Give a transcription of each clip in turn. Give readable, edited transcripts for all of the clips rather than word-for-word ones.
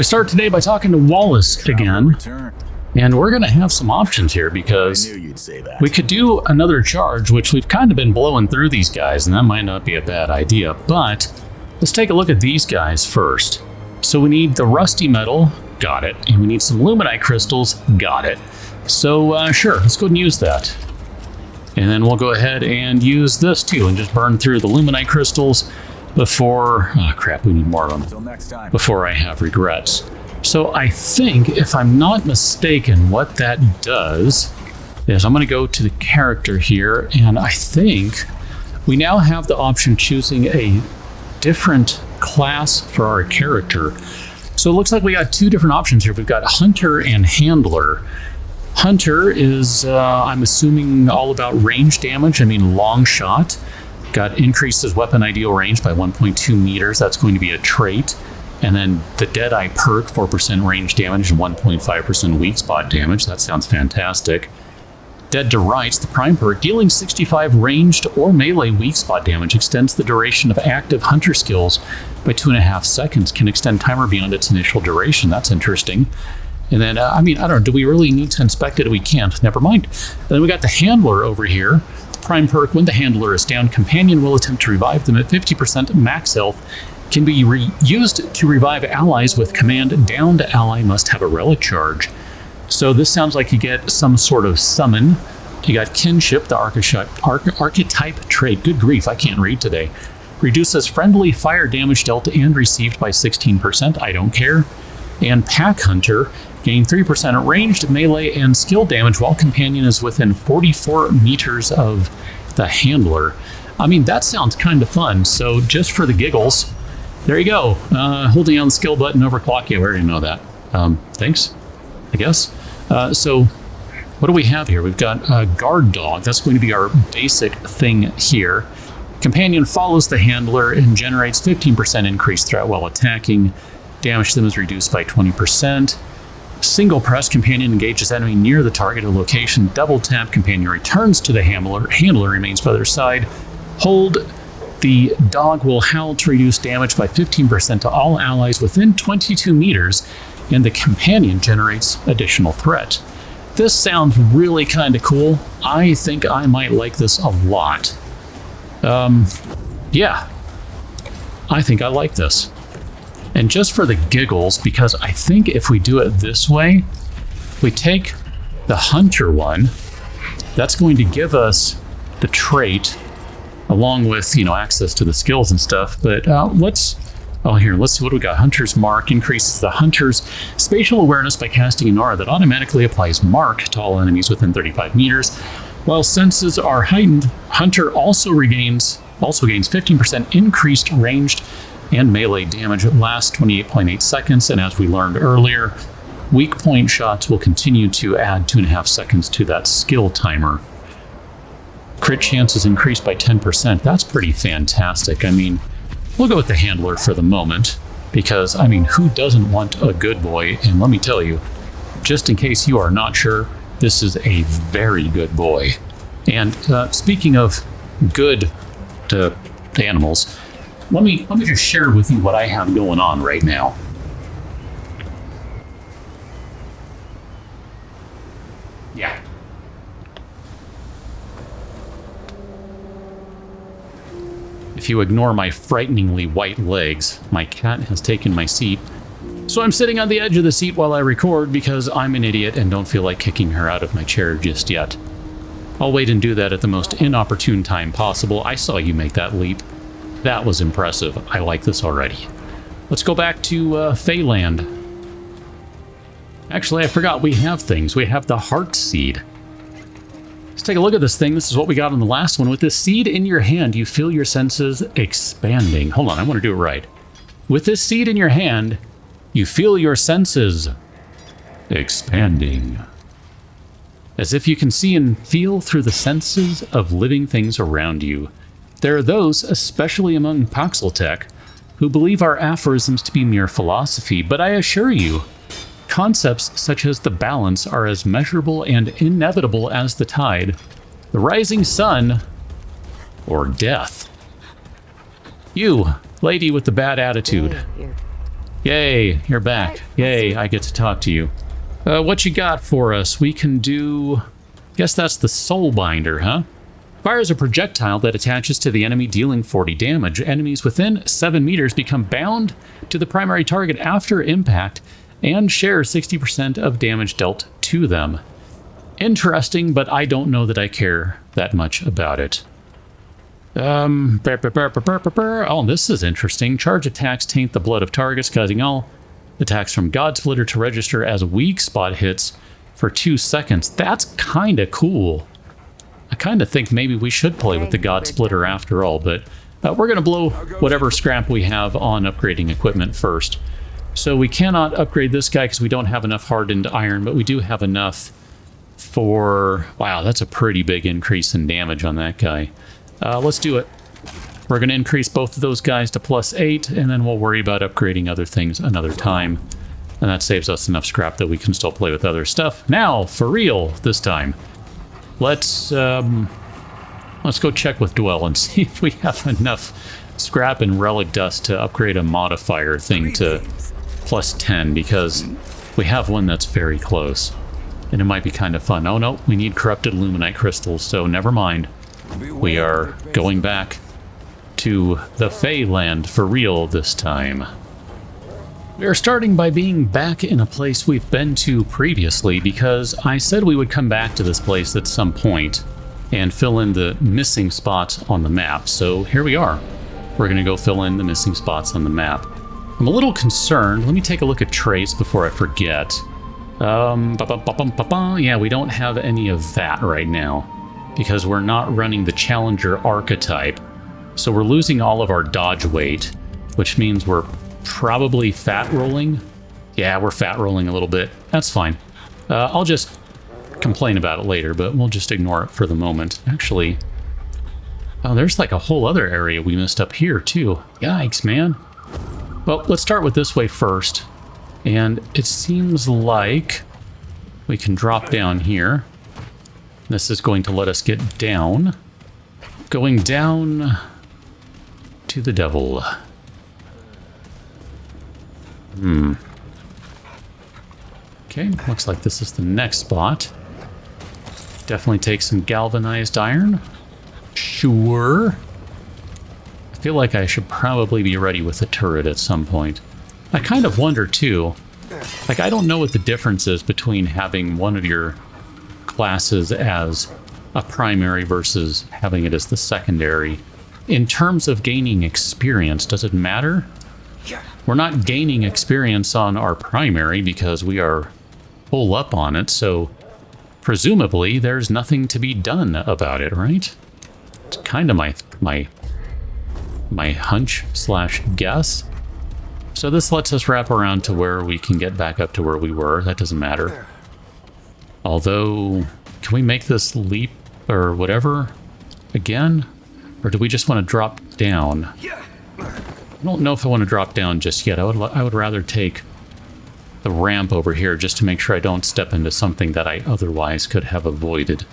We start today by talking to Wallace again, and we're going to have some options here because we could do another charge, which we've kind of been blowing through these guys, and that might not be a bad idea, but let's take a look at these guys first. So we need the rusty metal, got it, and we need some luminite crystals, got it. So sure, let's go ahead and use that. And then we'll go ahead and use this too and just burn through the luminite crystals before, oh crap, we need more of them. Until next time. Before I have regrets. So I think, if I'm not mistaken, what that does is I'm going to go to the character here, and I think we now have the option choosing a different class for our character. So it looks like we got two different options here. We've got Hunter and Handler. Hunter is, I'm assuming, all about range damage. I mean, long shot. Got increases weapon ideal range by 1.2 meters. That's going to be a trait. And then the Deadeye perk, 4% range damage and 1.5% weak spot damage. That sounds fantastic. Dead to Rights, the prime perk, dealing 65 ranged or melee weak spot damage, extends the duration of active hunter skills by 2.5 seconds, can extend timer beyond its initial duration. That's interesting. And then, I don't know, do we really need to inspect it? We can't. Never mind. And then we got the Handler over here. Prime perk, when the handler is down, companion will attempt to revive them at 50% max health. Can be used to revive allies with command. Downed ally must have a relic charge. So this sounds like you get some sort of summon. You got kinship, the archetype trait. Good grief, I can't read today. Reduces friendly fire damage dealt and received by 16%. I don't care. And Pack Hunter, gain 3% ranged, melee, and skill damage while companion is within 44 meters of the handler. I mean, that sounds kind of fun. So just for the giggles, there you go. Holding down the skill button, overclock. Yeah, we already know that. Thanks, I guess. So what do we have here? We've got a guard dog. That's going to be our basic thing here. Companion follows the handler and generates 15% increased threat while attacking. Damage to them is reduced by 20%. Single press, companion engages enemy near the targeted location. Double tap, companion returns to the handler. Handler remains by their side. Hold, the dog will howl to reduce damage by 15% to all allies within 22 meters, and the companion generates additional threat. This sounds really kind of cool. I think I might like this a lot. Yeah, I think I like this. And just for the giggles, because I think if we do it this way, we take the Hunter one, that's going to give us the trait along with, access to the skills and stuff. But let's see what we got. Hunter's Mark increases the Hunter's spatial awareness by casting an aura that automatically applies Mark to all enemies within 35 meters. While senses are heightened, Hunter also gains 15% increased ranged and melee damage. It lasts 28.8 seconds, and as we learned earlier, weak point shots will continue to add 2.5 seconds to that skill timer. Crit chances increased by 10%. That's pretty fantastic. I mean, we'll go with the handler for the moment, because, who doesn't want a good boy? And let me tell you, just in case you are not sure, this is a very good boy. And speaking of good to animals, let me just share with you what I have going on right now. Yeah. If you ignore my frighteningly white legs, my cat has taken my seat. So I'm sitting on the edge of the seat while I record because I'm an idiot and don't feel like kicking her out of my chair just yet. I'll wait and do that at the most inopportune time possible. I saw you make that leap. That was impressive. I like this already. Let's go back to Feyland. Actually, I forgot we have things. We have the Heart Seed. Let's take a look at this thing. This is what we got on the last one. With this seed in your hand, you feel your senses expanding. Hold on, I want to do it right. With this seed in your hand, you feel your senses expanding. As if you can see and feel through the senses of living things around you. There are those, especially among Paxeltech, who believe our aphorisms to be mere philosophy, but I assure you, concepts such as the balance are as measurable and inevitable as the tide, the rising sun, or death. You, lady with the bad attitude. Yay, you're back. Yay, I get to talk to you. What you got for us? We can do... Guess that's the Soul Binder, huh? Fires a projectile that attaches to the enemy, dealing 40 damage. Enemies within 7 meters become bound to the primary target after impact and share 60% of damage dealt to them. Interesting, but I don't know that I care that much about it. Oh, this is interesting. Charge attacks taint the blood of targets, causing all attacks from God Splitter to register as weak spot hits for 2 seconds. That's kind of cool. I kind of think maybe we should play with the God Splitter after all, but we're going to blow whatever scrap we have on upgrading equipment first. So we cannot upgrade this guy because we don't have enough hardened iron, but we do have enough for... Wow, that's a pretty big increase in damage on that guy. Let's do it. We're going to increase both of those guys to +8, and then we'll worry about upgrading other things another time. And that saves us enough scrap that we can still play with other stuff. Now, for real, this time. Let's go check with Dwell and see if we have enough scrap and relic dust to upgrade a modifier thing to +10, because we have one that's very close. And it might be kind of fun. Oh no, we need corrupted luminite crystals, so never mind. We are going back to the Fey land for real this time. We are starting by being back in a place we've been to previously, because I said we would come back to this place at some point and fill in the missing spots on the map. So here we are. We're going to go fill in the missing spots on the map. I'm a little concerned. Let me take a look at Trace before I forget. Yeah, we don't have any of that right now, because we're not running the Challenger archetype. So we're losing all of our dodge weight, which means we're probably fat rolling. Yeah, we're fat rolling a little bit. That's fine. I'll just complain about it later, but we'll just ignore it for the moment. Actually, oh, there's like a whole other area we missed up here too. Yikes, man. Well, let's start with this way first. And it seems like we can drop down here. This is going to let us get down. Going down to the devil. Okay, looks like this is the next spot. Definitely take some galvanized iron. Sure. I feel like I should probably be ready with a turret at some point. I kind of wonder too, like I don't know what the difference is between having one of your classes as a primary versus having it as the secondary. In terms of gaining experience, does it matter? We're not gaining experience on our primary because we are full up on it, so presumably there's nothing to be done about it, right? It's kind of my hunch slash guess. So this lets us wrap around to where we can get back up to where we were. That doesn't matter. Although, can we make this leap or whatever again? Or do we just want to drop down? I don't know if I want to drop down just yet. I would rather take the ramp over here just to make sure I don't step into something that I otherwise could have avoided.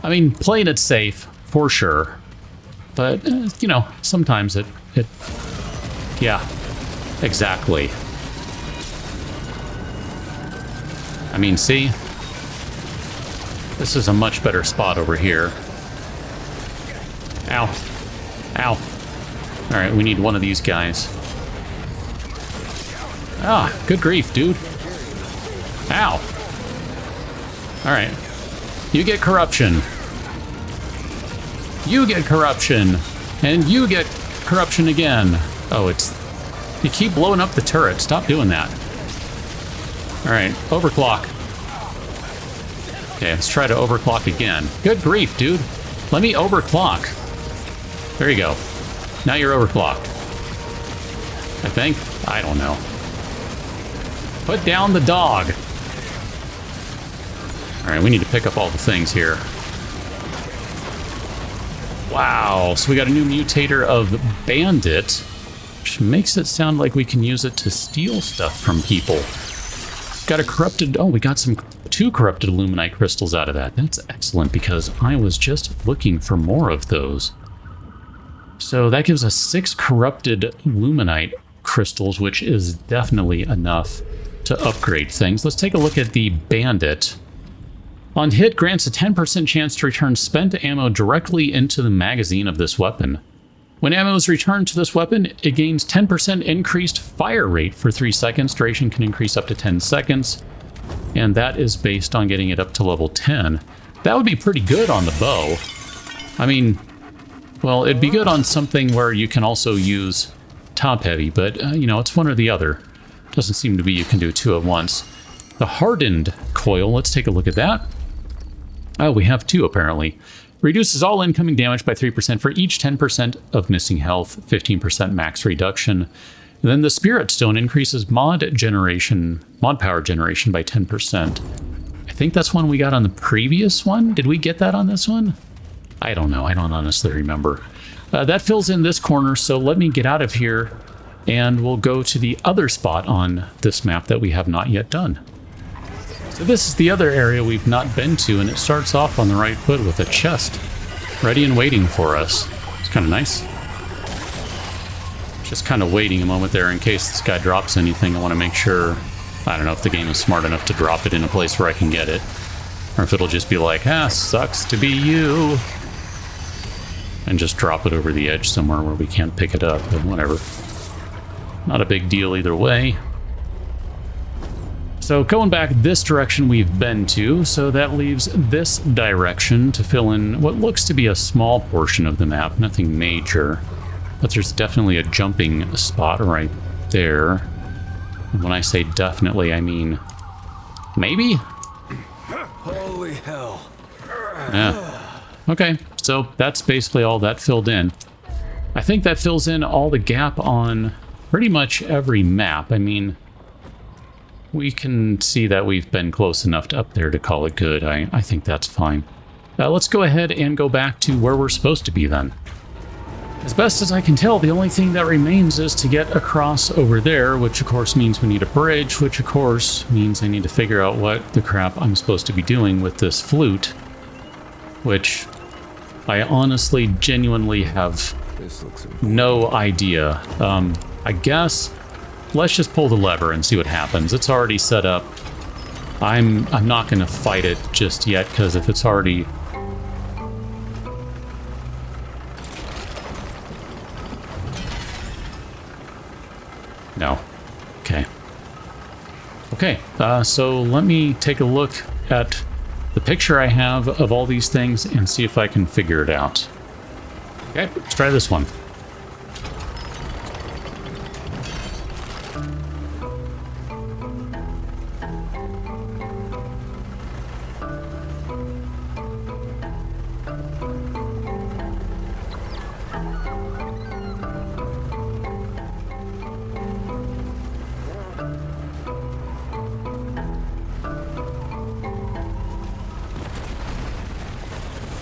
I mean, playing it safe, for sure. But, you know, sometimes it... Yeah, exactly. I mean, see? This is a much better spot over here. Ow. Ow. Alright, we need one of these guys. Ah, good grief, dude. Ow. Alright. You get corruption. You get corruption. And you get corruption again. Oh, it's... You keep blowing up the turret. Stop doing that. Alright, overclock. Okay, let's try to overclock again. Good grief, dude. Let me overclock. There you go. Now you're overclocked. I think? I don't know. Put down the dog. Alright, we need to pick up all the things here. Wow, so we got a new mutator of Bandit, which makes it sound like we can use it to steal stuff from people. Got a corrupted... Oh, we got two corrupted luminite crystals out of that. That's excellent, because I was just looking for more of those. So that gives us 6 corrupted luminite crystals, which is definitely enough to upgrade things. Let's take a look at the bandit. On hit, grants a 10% chance to return spent ammo directly into the magazine of this weapon. When ammo is returned to this weapon, it gains 10% increased fire rate for 3 seconds. Duration can increase up to 10 seconds. And that is based on getting it up to level 10. That would be pretty good on the bow. I mean, well, it'd be good on something where you can also use top heavy, but, you know, it's one or the other. Doesn't seem to be you can do two at once. The hardened coil, let's take a look at that. Oh, we have two, apparently. Reduces all incoming damage by 3% for each 10% of missing health, 15% max reduction. And then the Spirit Stone increases mod power generation by 10%. I think that's one we got on the previous one. Did we get that on this one? I don't know. I don't honestly remember. That fills in this corner, so let me get out of here and we'll go to the other spot on this map that we have not yet done. So this is the other area we've not been to, and it starts off on the right foot with a chest ready and waiting for us. It's kind of nice. Just kind of waiting a moment there in case this guy drops anything. I want to make sure, I don't know if the game is smart enough to drop it in a place where I can get it. Or if it'll just be like, ah, sucks to be you. And just drop it over the edge somewhere where we can't pick it up, but whatever. Not a big deal either way. So going back this direction we've been to, so that leaves this direction to fill in what looks to be a small portion of the map, nothing major. But there's definitely a jumping spot right there. And when I say definitely, I mean maybe? Holy hell. Yeah. Okay, so that's basically all that filled in. I think that fills in all the gap on pretty much every map. I mean, we can see that we've been close enough to up there to call it good. I think that's fine. Let's go ahead and go back to where we're supposed to be then. As best as I can tell, the only thing that remains is to get across over there, which of course means we need a bridge, which of course means I need to figure out what the crap I'm supposed to be doing with this flute, which I honestly, genuinely have no idea. I guess let's just pull the lever and see what happens. It's already set up. I'm not going to fight it just yet, because if it's already... No. Okay. Okay, so let me take a look at the picture I have of all these things and see if I can figure it out. Okay, let's try this one.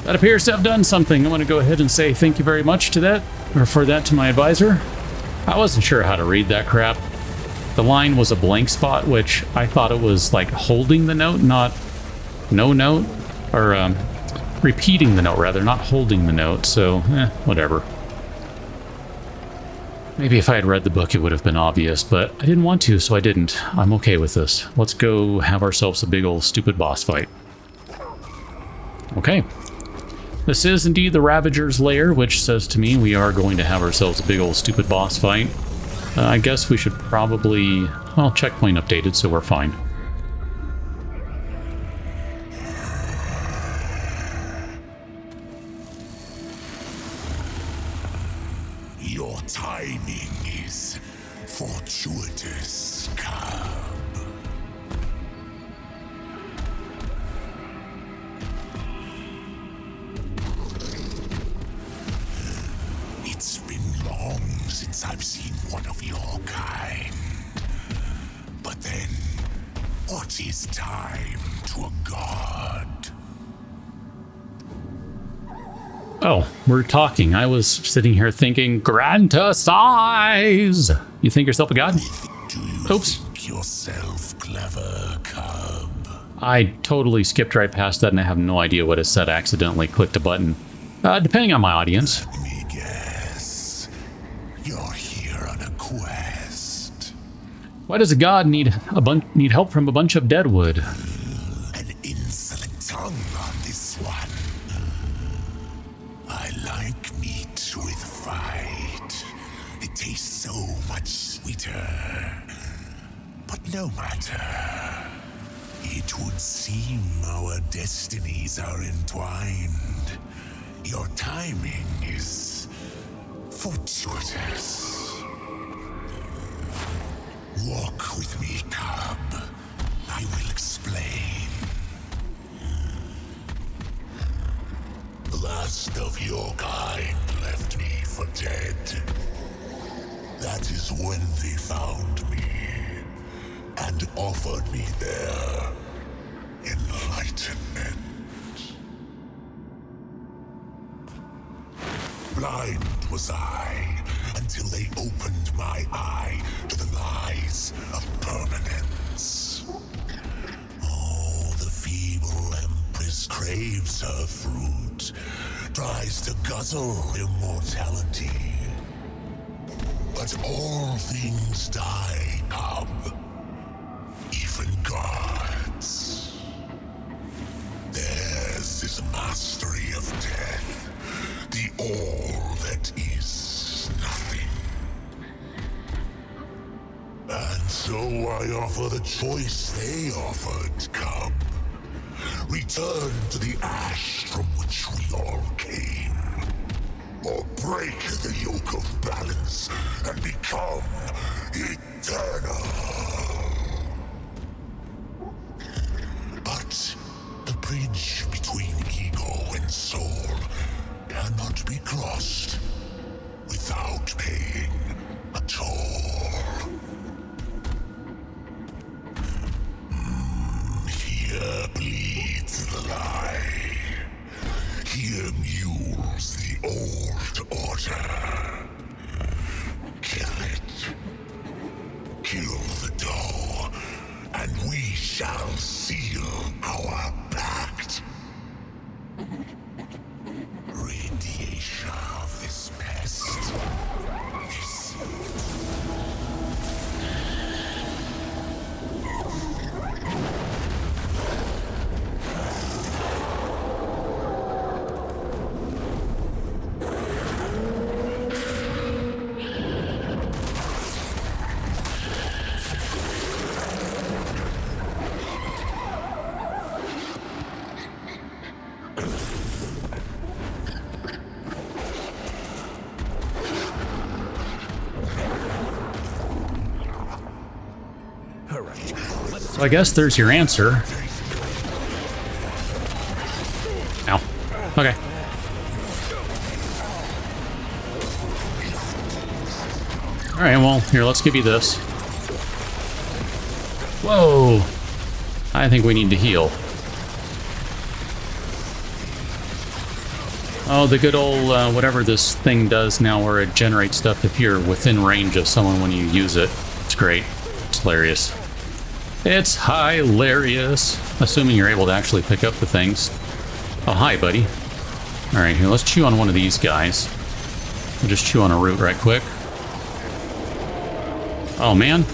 That appears to have done something. I want to go ahead and say thank you very much to that, or for that to my advisor. I wasn't sure how to read that crap. The line was a blank spot, which I thought it was like holding the note, not no note, or repeating the note rather, not holding the note, so whatever. Maybe if I had read the book it would have been obvious, but I didn't want to, so I didn't. I'm okay with this. Let's go have ourselves a big old stupid boss fight. Okay. This is indeed the Ravager's lair, which says to me we are going to have ourselves a big old stupid boss fight. I guess we should probably... well, checkpoint updated, so we're fine. Your timing is fortuitous, cub. It's been long since I've seen one of your kind. But then, what is time to a god? Oh, we're talking. I was sitting here thinking, grant us eyes! You think yourself a god? Do you Oops. think yourself clever, cub? I totally skipped right past that and I have no idea what it said. I accidentally clicked a button. Depending on my audience. Let me guess. You're here on a quest. Why does a god need help from a bunch of dead wood? An insolent tongue on this one. I like meat with fight. It tastes so much sweeter. But no matter. It would seem our destinies are entwined. Your timing is fortuitous. Walk with me, cub. I will explain. The last of your kind left me for dead. That is when they found me and offered me their enlightenment. Blind was I until they opened my eye to the lies of permanence. Oh, the feeble empress craves her fruit, tries to guzzle immortality. But all things die, cub. Even gods. Theirs is mastery of death, the all that is nothing. And so I offer the choice they offered, cub. Return to the ash from which we all came. Or break the yoke of balance and become eternal. But the bridge between ego and soul cannot be crossed without paying a toll. Here bleeds the lie. Here mules the old order. Kill it. Kill the dough, and we shall seal our pact. Radiation of this pest. This So I guess there's your answer. Ow. Okay. Alright, well, here, let's give you this. Whoa! I think we need to heal. Oh, the good old, whatever this thing does now where it generates stuff if you're within range of someone when you use it. It's great. It's hilarious. It's hilarious. Assuming you're able to actually pick up the things. Oh, hi, buddy. Alright, here, let's chew on one of these guys. We'll just chew on a root right quick. Oh, man.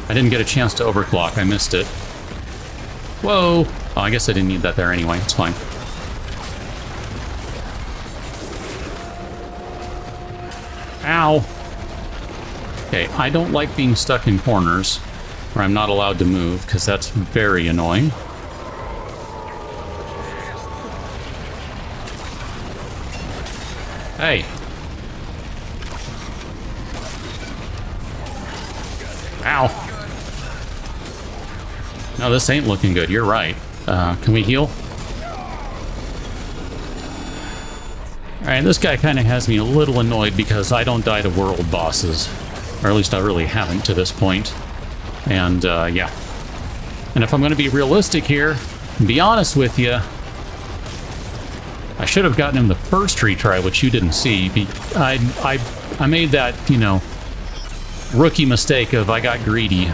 I didn't get a chance to overclock. I missed it. Whoa. Oh, I guess I didn't need that there anyway. It's fine. Ow. Okay, I don't like being stuck in corners where I'm not allowed to move, because that's very annoying. Hey. Ow. No, this ain't looking good. You're right. Can we heal? Alright, this guy kind of has me a little annoyed because I don't die to world bosses. Or at least I really haven't to this point. And, yeah. And if I'm going to be realistic here, and be honest with you, I should have gotten him the first retry, which you didn't see. I made that, you know, rookie mistake of I got greedy,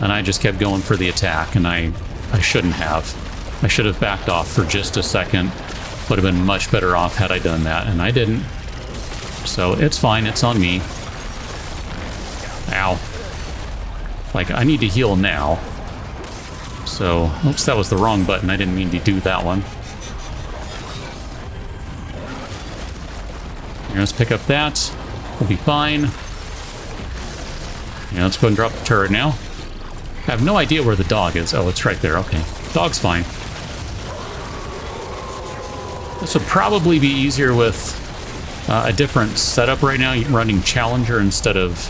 and I just kept going for the attack, and I shouldn't have. I should have backed off for just a second. Would have been much better off had I done that, and I didn't. So it's fine, it's on me. Ow. Like, I need to heal now. So, oops, that was the wrong button. I didn't mean to do that one. Here, let's pick up that. We'll be fine. Yeah, let's go and drop the turret now. I have no idea where the dog is. Oh, it's right there. Okay. Dog's fine. This would probably be easier with a different setup right now. You're running Challenger instead of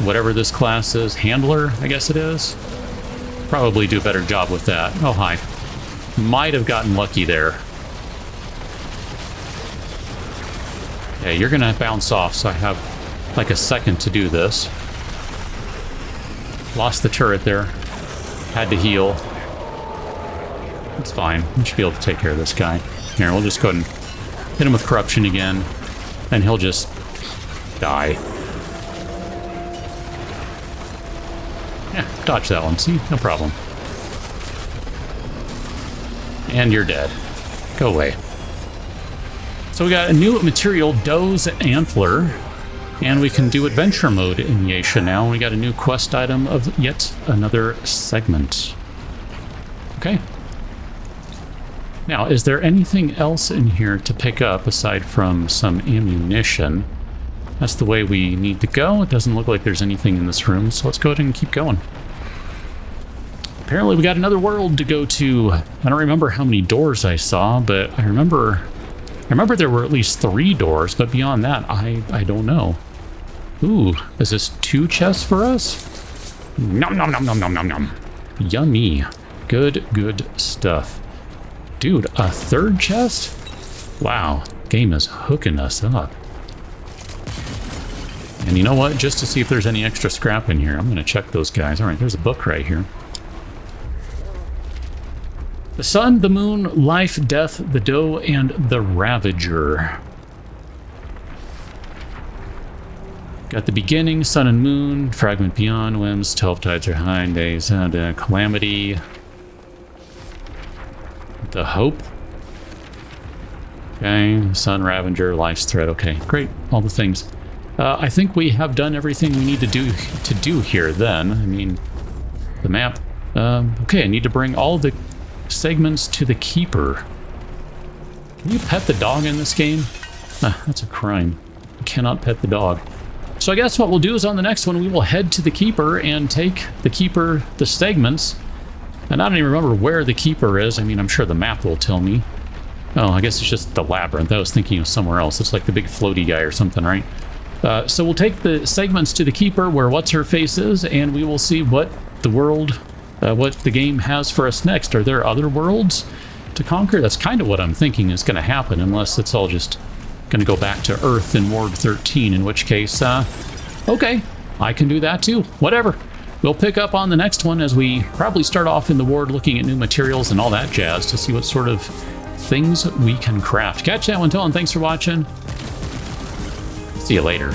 whatever this class is. Handler, I guess it is. Probably do a better job with that. Oh, hi. Might have gotten lucky there. Okay, you're going to bounce off, so I have like a second to do this. Lost the turret there. Had to heal. It's fine. We should be able to take care of this guy. Here, we'll just go ahead and hit him with corruption again, and he'll just die. Yeah, dodge that one. See? No problem. And you're dead. Go away. So we got a new material, Doe's Antler, and we can do adventure mode in Yesha now. We got a new quest item of yet another segment. Okay. Now, is there anything else in here to pick up aside from some ammunition? That's the way we need to go. It doesn't look like there's anything in this room, so let's go ahead and keep going. Apparently we got another world to go to. I don't remember how many doors I saw, but I remember there were at least 3 doors, but beyond that, I don't know. Ooh, is this 2 chests for us? Nom nom nom nom nom nom nom. Yummy. Good stuff. Dude, a 3rd chest? Wow, game is hooking us up. And you know what? Just to see if there's any extra scrap in here, I'm going to check those guys. All right, there's a book right here. The Sun, the Moon, Life, Death, the Doe, and the Ravager. Got the beginning, Sun and Moon, Fragment Beyond, Whims, 12 Tides are High, Days, Calamity. The Hope. Okay, Sun, Ravager, Life's Threat. Okay, great, all the things. I think we have done everything we need to do here then. I mean, the map. Okay, I need to bring all the segments to the Keeper. Can you pet the dog in this game? That's a crime. You cannot pet the dog. So I guess what we'll do is on the next one, we will head to the Keeper and take the Keeper, the segments. And I don't even remember where the Keeper is. I mean, I'm sure the map will tell me. Oh, I guess it's just the labyrinth. I was thinking of somewhere else. It's like the big floaty guy or something, right? So we'll take the segments to the Keeper where What's-Her-Face is, and we will see what the world, what the game has for us next. Are there other worlds to conquer? That's kind of what I'm thinking is going to happen, unless it's all just going to go back to Earth in Ward 13, in which case, okay, I can do that too. Whatever. We'll pick up on the next one as we probably start off in the ward looking at new materials and all that jazz to see what sort of things we can craft. Catch that one, and thanks for watching. See you later.